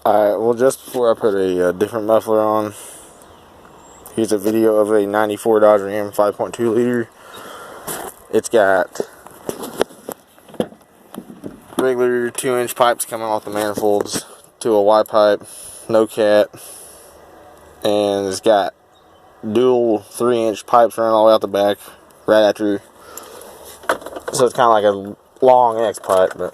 Alright, well, just before I put a different muffler on, here's a video of a 94 Dodge Ram 5.2 liter. It's got regular 2-inch pipes coming off the manifolds to a ypipe, no cat, and it's got dual 3-inch pipes running all the way out the back right after, so it's kind of like a long X pipe, but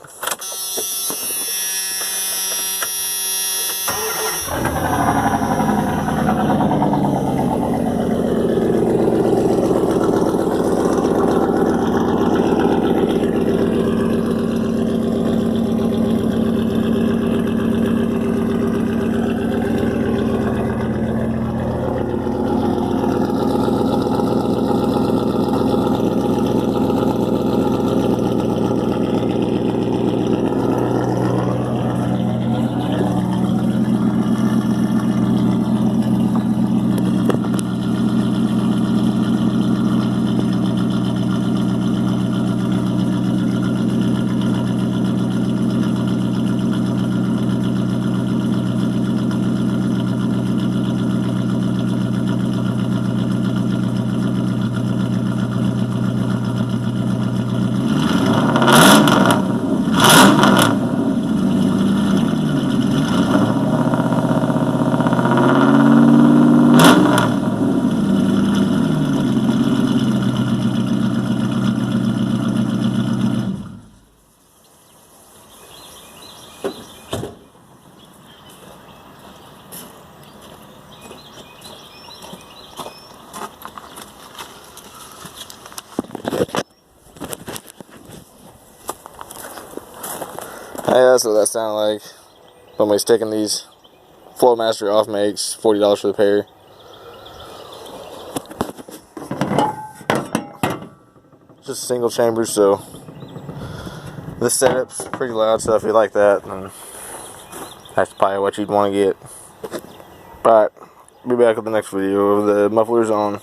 hey, that's what that sounded like. Somebody's taking these Flowmaster off, makes $40 for the pair. Just single chamber, so this setup's pretty loud, so if you like that, then that's probably what you'd want to get. But be back with the next video of the mufflers on.